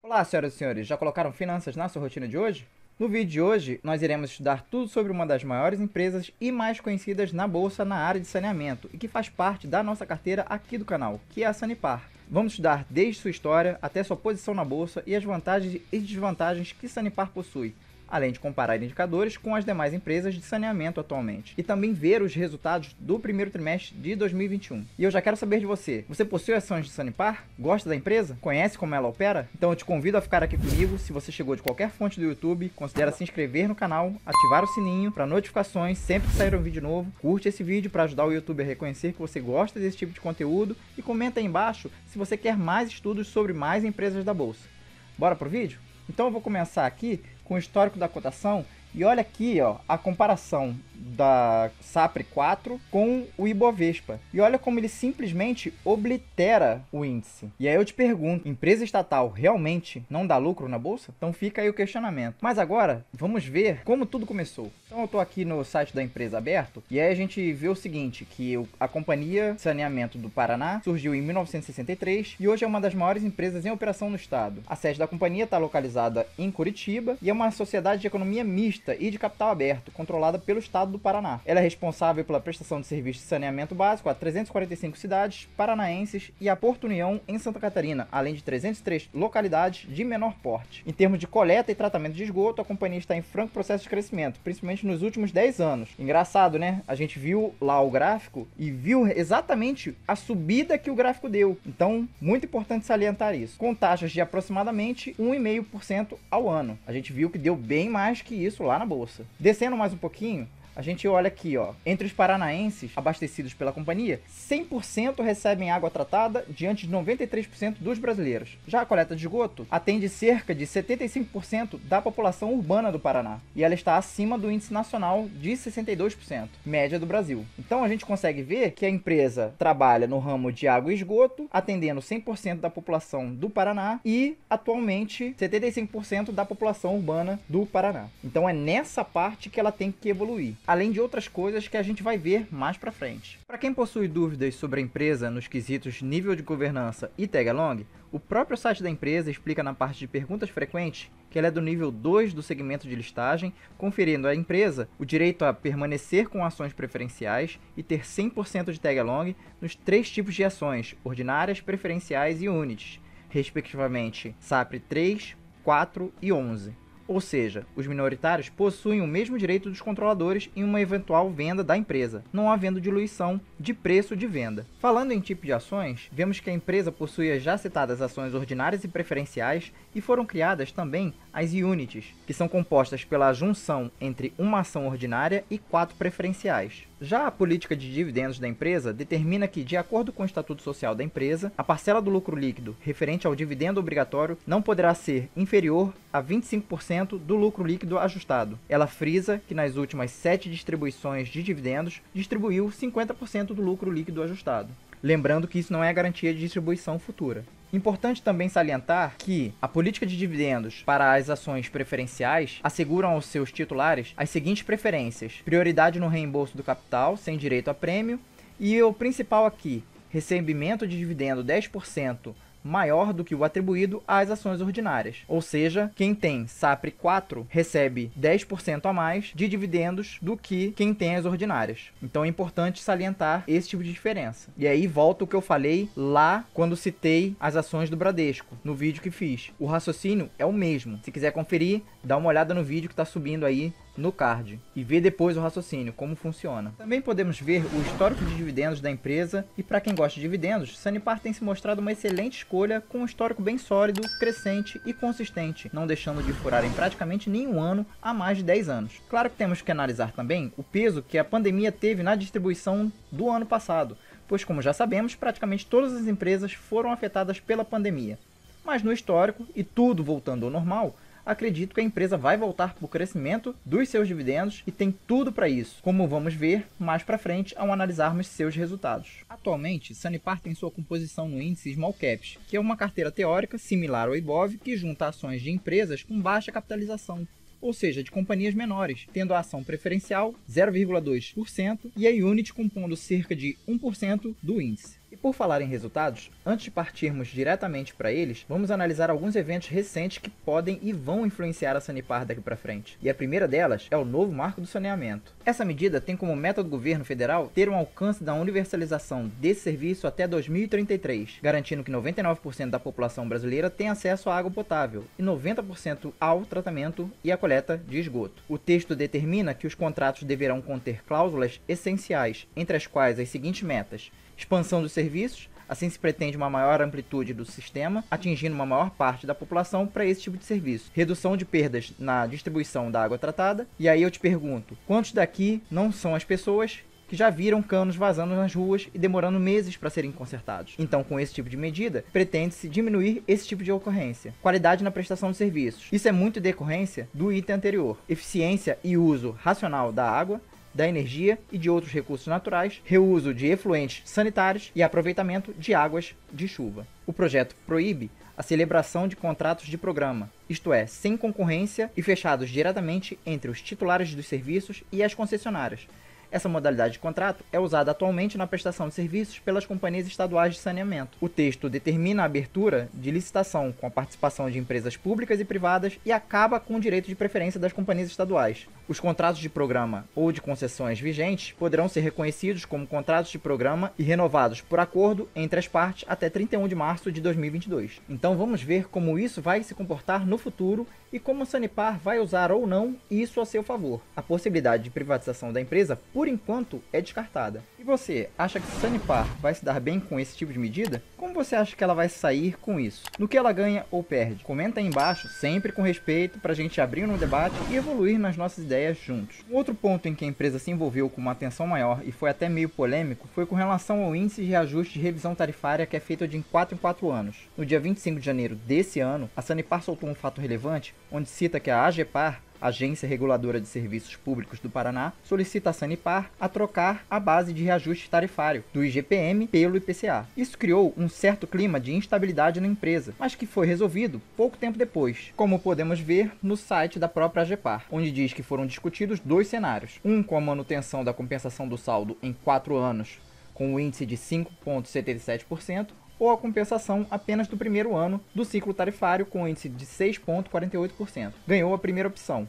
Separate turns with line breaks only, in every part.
Olá, senhoras e senhores, já colocaram finanças na sua rotina de hoje? No vídeo de hoje, nós iremos estudar tudo sobre uma das maiores empresas e mais conhecidas na bolsa na área de saneamento e que faz parte da nossa carteira aqui do canal, que é a Sanepar. Vamos estudar desde sua história até sua posição na bolsa e as vantagens e desvantagens que Sanepar possui, além de comparar indicadores com as demais empresas de saneamento atualmente, e também ver os resultados do primeiro trimestre de 2021. E eu já quero saber de você, você possui ações de Sanepar? Gosta da empresa? Conhece como ela opera? Então eu te convido a ficar aqui comigo. Se você chegou de qualquer fonte do YouTube, considere se inscrever no canal, ativar o sininho para notificações sempre que sair um vídeo novo, curte esse vídeo para ajudar o YouTube a reconhecer que você gosta desse tipo de conteúdo e comenta aí embaixo se você quer mais estudos sobre mais empresas da bolsa. Bora pro vídeo? Então eu vou começar aqui com o histórico da cotação e olha aqui, ó, a comparação da SAPRE 4 com o Ibovespa. E olha como ele simplesmente oblitera o índice. E aí eu te pergunto, empresa estatal realmente não dá lucro na bolsa? Então fica aí o questionamento. Mas agora, vamos ver como tudo começou. Então eu tô aqui no site da empresa aberto e aí a gente vê o seguinte, que a Companhia de Saneamento do Paraná surgiu em 1963 e hoje é uma das maiores empresas em operação no estado. A sede da companhia está localizada em Curitiba e é uma sociedade de economia mista e de capital aberto, controlada pelo estado do Paraná. Ela é responsável pela prestação de serviços de saneamento básico a 345 cidades paranaenses e a Porto União em Santa Catarina, além de 303 localidades de menor porte. Em termos de coleta e tratamento de esgoto, a companhia está em franco processo de crescimento, principalmente nos últimos 10 anos. Engraçado, né? A gente viu lá o gráfico e viu exatamente a subida que o gráfico deu. Então, muito importante salientar isso. Com taxas de aproximadamente 1,5% ao ano. A gente viu que deu bem mais que isso lá na bolsa. Descendo mais um pouquinho, a gente olha aqui, ó, entre os paranaenses abastecidos pela companhia, 100% recebem água tratada diante de 93% dos brasileiros. Já a coleta de esgoto atende cerca de 75% da população urbana do Paraná e ela está acima do índice nacional de 62%, média do Brasil. Então a gente consegue ver que a empresa trabalha no ramo de água e esgoto, atendendo 100% da população do Paraná e atualmente 75% da população urbana do Paraná. Então é nessa parte que ela tem que evoluir, além de outras coisas que a gente vai ver mais pra frente. Para quem possui dúvidas sobre a empresa nos quesitos nível de governança e tag along, o próprio site da empresa explica na parte de perguntas frequentes que ela é do nível 2 do segmento de listagem, conferindo à empresa o direito a permanecer com ações preferenciais e ter 100% de tag along nos 3 tipos de ações, ordinárias, preferenciais e units, respectivamente SAPRE 3, 4 e 11. Ou seja, os minoritários possuem o mesmo direito dos controladores em uma eventual venda da empresa, não havendo diluição de preço de venda. Falando em tipo de ações, vemos que a empresa possui as já citadas ações ordinárias e preferenciais e foram criadas também as units, que são compostas pela junção entre uma ação ordinária e 4 preferenciais. Já a política de dividendos da empresa determina que, de acordo com o Estatuto Social da empresa, a parcela do lucro líquido referente ao dividendo obrigatório não poderá ser inferior a 25% do lucro líquido ajustado. Ela frisa que nas últimas 7 distribuições de dividendos distribuiu 50% do lucro líquido ajustado. Lembrando que isso não é garantia de distribuição futura. Importante também salientar que a política de dividendos para as ações preferenciais asseguram aos seus titulares as seguintes preferências: prioridade no reembolso do capital, sem direito a prêmio, e o principal aqui, recebimento de dividendo 10% maior do que o atribuído às ações ordinárias. Ou seja, quem tem SAPRE 4 recebe 10% a mais de dividendos do que quem tem as ordinárias. Então é importante salientar esse tipo de diferença. E aí volta o que eu falei lá quando citei as ações do Bradesco, no vídeo que fiz. O raciocínio é o mesmo. Se quiser conferir, dá uma olhada no vídeo que está subindo aí no card e ver depois o raciocínio, como funciona. Também podemos ver o histórico de dividendos da empresa e, para quem gosta de dividendos, Sanepar tem se mostrado uma excelente escolha com um histórico bem sólido, crescente e consistente, não deixando de furar em praticamente nenhum ano há mais de 10 anos. Claro que temos que analisar também o peso que a pandemia teve na distribuição do ano passado, pois, como já sabemos, praticamente todas as empresas foram afetadas pela pandemia. Mas no histórico, e tudo voltando ao normal, acredito que a empresa vai voltar para o crescimento dos seus dividendos e tem tudo para isso, como vamos ver mais para frente ao analisarmos seus resultados. Atualmente, Sanepar tem sua composição no índice Small Caps, que é uma carteira teórica similar ao Ibov que junta ações de empresas com baixa capitalização, ou seja, de companhias menores, tendo a ação preferencial 0,2% e a unit compondo cerca de 1% do índice. E por falar em resultados, antes de partirmos diretamente para eles, vamos analisar alguns eventos recentes que podem e vão influenciar a Sanepar daqui para frente. E a primeira delas é o novo Marco do Saneamento. Essa medida tem como meta do governo federal ter um alcance da universalização desse serviço até 2033, garantindo que 99% da população brasileira tenha acesso à água potável e 90% ao tratamento e à coleta de esgoto. O texto determina que os contratos deverão conter cláusulas essenciais, entre as quais as seguintes metas: expansão dos serviços, assim se pretende uma maior amplitude do sistema, atingindo uma maior parte da população para esse tipo de serviço. Redução de perdas na distribuição da água tratada. E aí eu te pergunto, quantos daqui não são as pessoas que já viram canos vazando nas ruas e demorando meses para serem consertados? Então, com esse tipo de medida, pretende-se diminuir esse tipo de ocorrência. Qualidade na prestação de serviços. Isso é muito decorrência do item anterior. Eficiência e uso racional da água, da energia e de outros recursos naturais, reuso de efluentes sanitários e aproveitamento de águas de chuva. O projeto proíbe a celebração de contratos de programa, isto é, sem concorrência e fechados diretamente entre os titulares dos serviços e as concessionárias. Essa modalidade de contrato é usada atualmente na prestação de serviços pelas companhias estaduais de saneamento. O texto determina a abertura de licitação com a participação de empresas públicas e privadas e acaba com o direito de preferência das companhias estaduais. Os contratos de programa ou de concessões vigentes poderão ser reconhecidos como contratos de programa e renovados por acordo entre as partes até 31 de março de 2022. Então vamos ver como isso vai se comportar no futuro e como a Sanepar vai usar ou não isso a seu favor. A possibilidade de privatização da empresa, por enquanto, é descartada. E você, acha que a Sanepar vai se dar bem com esse tipo de medida? Como você acha que ela vai sair com isso? No que ela ganha ou perde? Comenta aí embaixo, sempre com respeito, para a gente abrir um debate e evoluir nas nossas ideias juntos. Um outro ponto em que a empresa se envolveu com uma atenção maior e foi até meio polêmico foi com relação ao índice de reajuste de revisão tarifária que é feito de 4 em 4 anos. No dia 25 de janeiro desse ano, a Sanepar soltou um fato relevante, onde cita que a AGEPAR, Agência Reguladora de Serviços Públicos do Paraná, solicita a Sanepar a trocar a base de reajuste tarifário do IGPM pelo IPCA. Isso criou um certo clima de instabilidade na empresa, mas que foi resolvido pouco tempo depois, como podemos ver no site da própria AGEPAR, onde diz que foram discutidos dois cenários, um com a manutenção da compensação do saldo em 4 anos, com o índice de 5,77%, ou a compensação apenas do primeiro ano do ciclo tarifário com índice de 6,48%. Ganhou a primeira opção.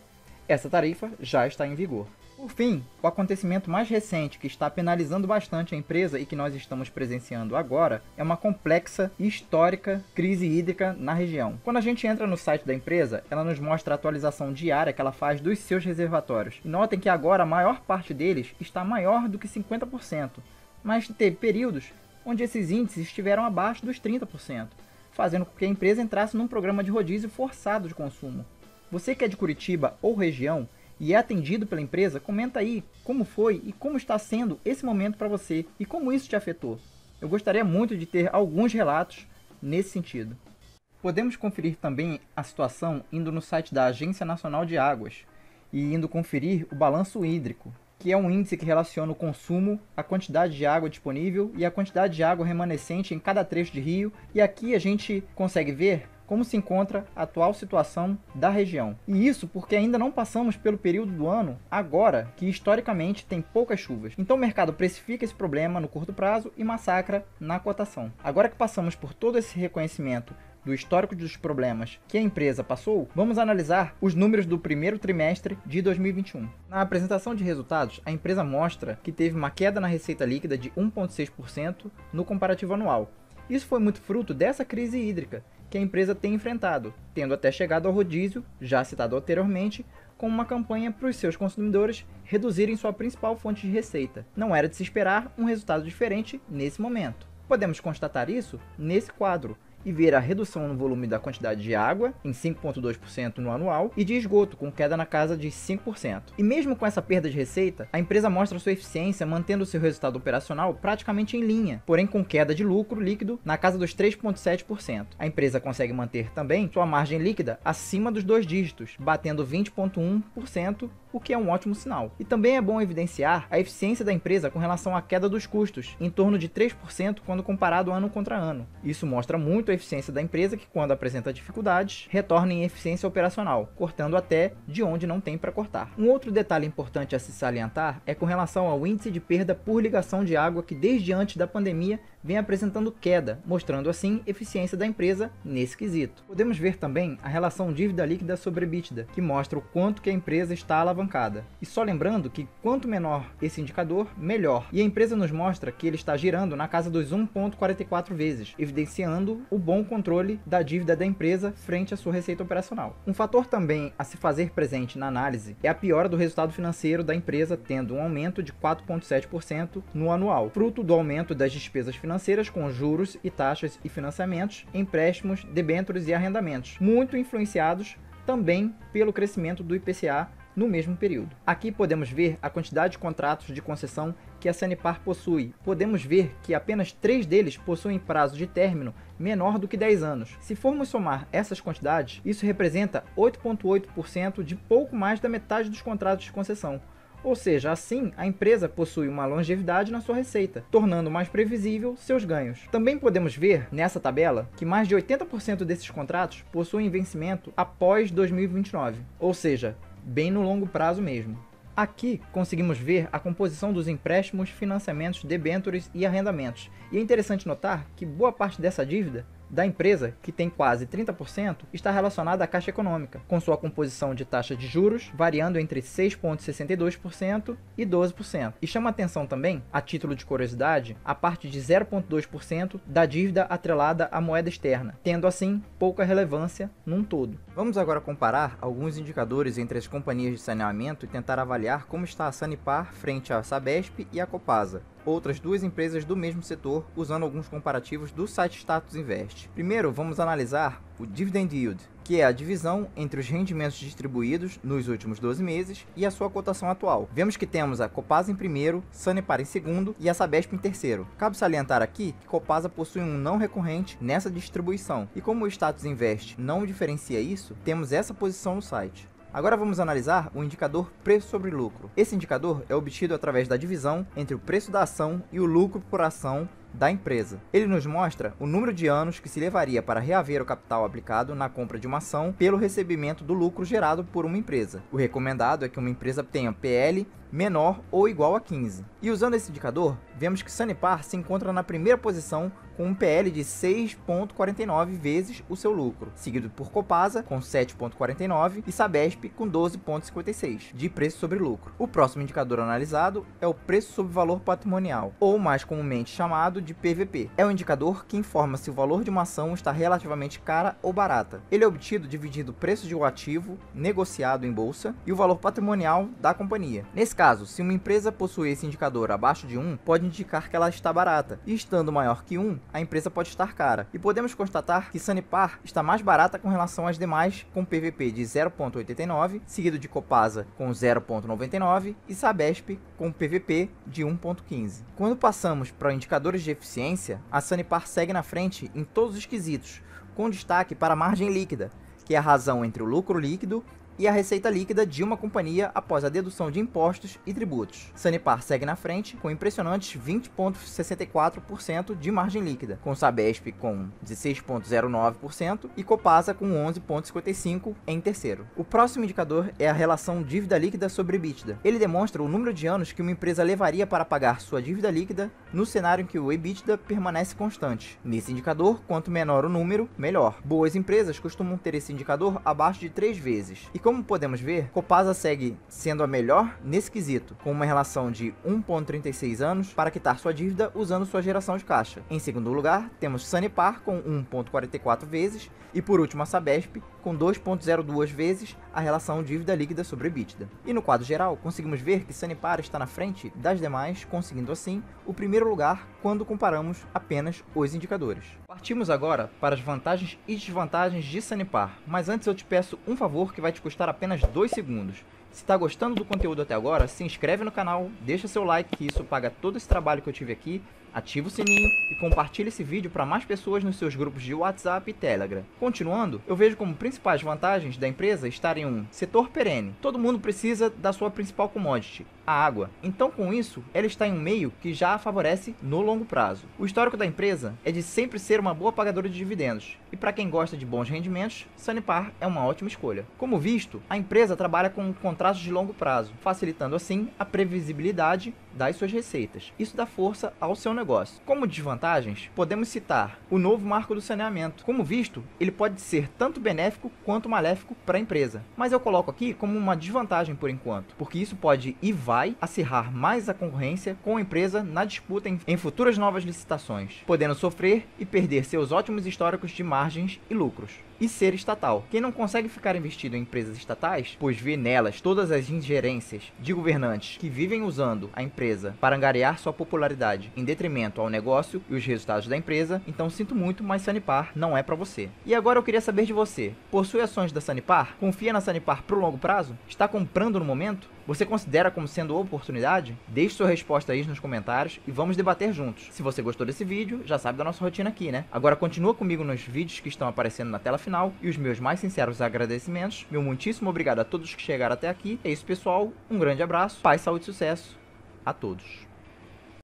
Essa tarifa já está em vigor. Por fim, o acontecimento mais recente que está penalizando bastante a empresa e que nós estamos presenciando agora é uma complexa e histórica crise hídrica na região. Quando a gente entra no site da empresa, ela nos mostra a atualização diária que ela faz dos seus reservatórios. E notem que agora a maior parte deles está maior do que 50%, mas teve períodos onde esses índices estiveram abaixo dos 30%, fazendo com que a empresa entrasse num programa de rodízio forçado de consumo. Você que é de Curitiba ou região e é atendido pela empresa, comenta aí como foi e como está sendo esse momento para você e como isso te afetou. Eu gostaria muito de ter alguns relatos nesse sentido. Podemos conferir também a situação indo no site da Agência Nacional de Águas e indo conferir o balanço hídrico, que é um índice que relaciona o consumo, a quantidade de água disponível e a quantidade de água remanescente em cada trecho de rio. E aqui a gente consegue ver como se encontra a atual situação da região. E isso porque ainda não passamos pelo período do ano agora que historicamente tem poucas chuvas. Então o mercado precifica esse problema no curto prazo e massacra na cotação. Agora que passamos por todo esse reconhecimento do histórico dos problemas que a empresa passou, vamos analisar os números do primeiro trimestre de 2021. Na apresentação de resultados, a empresa mostra que teve uma queda na receita líquida de 1,6% no comparativo anual. Isso foi muito fruto dessa crise hídrica que a empresa tem enfrentado, tendo até chegado ao rodízio, já citado anteriormente, com uma campanha para os seus consumidores reduzirem sua principal fonte de receita. Não era de se esperar um resultado diferente nesse momento. Podemos constatar isso nesse quadro e ver a redução no volume da quantidade de água, em 5,2% no anual, e de esgoto, com queda na casa de 5%. E mesmo com essa perda de receita, a empresa mostra sua eficiência mantendo seu resultado operacional praticamente em linha, porém com queda de lucro líquido na casa dos 3,7%. A empresa consegue manter também sua margem líquida acima dos 2 dígitos, batendo 20,1%, o que é um ótimo sinal. E também é bom evidenciar a eficiência da empresa com relação à queda dos custos, em torno de 3% quando comparado ano contra ano. Isso mostra muito a eficiência da empresa que, quando apresenta dificuldades, retorna em eficiência operacional, cortando até de onde não tem para cortar. Um outro detalhe importante a se salientar é com relação ao índice de perda por ligação de água que desde antes da pandemia vem apresentando queda, mostrando assim eficiência da empresa nesse quesito. Podemos ver também a relação dívida líquida sobre EBITDA, que mostra o quanto que a empresa está alavancada. E só lembrando que quanto menor esse indicador, melhor. E a empresa nos mostra que ele está girando na casa dos 1,44 vezes, evidenciando o bom controle da dívida da empresa frente à sua receita operacional. Um fator também a se fazer presente na análise é a piora do resultado financeiro da empresa, tendo um aumento de 4,7% no anual, fruto do aumento das despesas financeiras com juros e taxas e financiamentos, empréstimos, debêntures e arrendamentos, muito influenciados também pelo crescimento do IPCA no mesmo período. Aqui podemos ver a quantidade de contratos de concessão que a Sanepar possui. Podemos ver que apenas 3 deles possuem prazo de término menor do que 10 anos. Se formos somar essas quantidades, isso representa 8,8% de pouco mais da metade dos contratos de concessão. Ou seja, assim, a empresa possui uma longevidade na sua receita, tornando mais previsível seus ganhos. Também podemos ver, nessa tabela, que mais de 80% desses contratos possuem vencimento após 2029, ou seja, bem no longo prazo mesmo. Aqui conseguimos ver a composição dos empréstimos, financiamentos, debêntures e arrendamentos. E é interessante notar que boa parte dessa dívida da empresa, que tem quase 30%, está relacionada à Caixa Econômica, com sua composição de taxa de juros variando entre 6,62% e 12%. E chama atenção também, a título de curiosidade, a parte de 0,2% da dívida atrelada à moeda externa, tendo assim pouca relevância num todo. Vamos agora comparar alguns indicadores entre as companhias de saneamento e tentar avaliar como está a Sanepar frente à Sabesp e à Copasa, outras duas empresas do mesmo setor, usando alguns comparativos do site Status Invest. Primeiro, vamos analisar o Dividend Yield, que é a divisão entre os rendimentos distribuídos nos últimos 12 meses e a sua cotação atual. Vemos que temos a Copasa em primeiro, Sanepar em segundo e a Sabesp em terceiro. Cabe salientar aqui que Copasa possui um não recorrente nessa distribuição, e como o Status Invest não diferencia isso, temos essa posição no site. Agora vamos analisar o indicador preço sobre lucro. Esse indicador é obtido através da divisão entre o preço da ação e o lucro por ação da empresa. Ele nos mostra o número de anos que se levaria para reaver o capital aplicado na compra de uma ação pelo recebimento do lucro gerado por uma empresa. O recomendado é que uma empresa tenha PL menor ou igual a 15. E usando esse indicador, vemos que Sanepar se encontra na primeira posição com um PL de 6,49 vezes o seu lucro, seguido por Copasa com 7,49 e Sabesp com 12,56 de preço sobre lucro. O próximo indicador analisado é o preço sobre valor patrimonial, ou mais comumente chamado de PVP. É um indicador que informa se o valor de uma ação está relativamente cara ou barata. Ele é obtido dividindo o preço de um ativo negociado em bolsa e o valor patrimonial da companhia. Nesse caso, se uma empresa possui esse indicador abaixo de 1, pode indicar que ela está barata, e estando maior que 1, a empresa pode estar cara. E podemos constatar que Sanepar está mais barata com relação às demais, com PVP de 0,89, seguido de Copasa com 0,99 e Sabesp com PVP de 1,15. Quando passamos para indicadores de eficiência, a Sanepar segue na frente em todos os quesitos, com destaque para a margem líquida, que é a razão entre o lucro líquido e a receita líquida de uma companhia após a dedução de impostos e tributos. Sanepar segue na frente com impressionantes 20,64% de margem líquida, com Sabesp com 16,09% e Copasa com 11,55% em terceiro. O próximo indicador é a relação dívida líquida sobre EBITDA. Ele demonstra o número de anos que uma empresa levaria para pagar sua dívida líquida no cenário em que o EBITDA permanece constante. Nesse indicador, quanto menor o número, melhor. Boas empresas costumam ter esse indicador abaixo de 3 vezes. E como podemos ver, Copasa segue sendo a melhor nesse quesito, com uma relação de 1,36 anos para quitar sua dívida usando sua geração de caixa. Em segundo lugar, temos Sanepar com 1,44 vezes e por último a Sabesp com 2,02 vezes a relação dívida líquida sobre EBITDA. E no quadro geral, conseguimos ver que Sanepar está na frente das demais, conseguindo assim o primeiro lugar quando comparamos apenas os indicadores. Partimos agora para as vantagens e desvantagens de Sanepar, mas antes eu te peço um favor que vai te custar apenas 2 segundos. Se está gostando do conteúdo até agora, se inscreve no canal, deixa seu like, que isso paga todo esse trabalho que eu tive aqui, ativa o sininho e compartilhe esse vídeo para mais pessoas nos seus grupos de WhatsApp e Telegram. Continuando, eu vejo como principais vantagens da empresa estar em um setor perene. Todo mundo precisa da sua principal commodity, a água. Então, com isso, ela está em um meio que já a favorece no longo prazo. O histórico da empresa é de sempre ser uma boa pagadora de dividendos, e para quem gosta de bons rendimentos, Sanepar é uma ótima escolha. Como visto, a empresa trabalha com contratos de longo prazo, facilitando assim a previsibilidade das suas receitas. Isso dá força ao seu negócio. negócio. Como desvantagens, podemos citar o novo marco do saneamento. Como visto, ele pode ser tanto benéfico quanto maléfico para a empresa. Mas eu coloco aqui como uma desvantagem por enquanto, porque isso pode e vai acirrar mais a concorrência com a empresa na disputa em futuras novas licitações, podendo sofrer e perder seus ótimos históricos de margens e lucros. E ser estatal. Quem não consegue ficar investido em empresas estatais, pois vê nelas todas as ingerências de governantes que vivem usando a empresa para angariar sua popularidade em detrimento ao negócio e os resultados da empresa, então sinto muito, mas Sanepar não é para você. E agora eu queria saber de você. Possui ações da Sanepar? Confia na Sanepar pro longo prazo? Está comprando no momento? Você considera como sendo oportunidade? Deixe sua resposta aí nos comentários e vamos debater juntos. Se você gostou desse vídeo, já sabe da nossa rotina aqui, né? Agora continua comigo nos vídeos que estão aparecendo na tela final e os meus mais sinceros agradecimentos. Meu muitíssimo obrigado a todos que chegaram até aqui. É isso, pessoal. Um grande abraço, paz, saúde e sucesso a todos.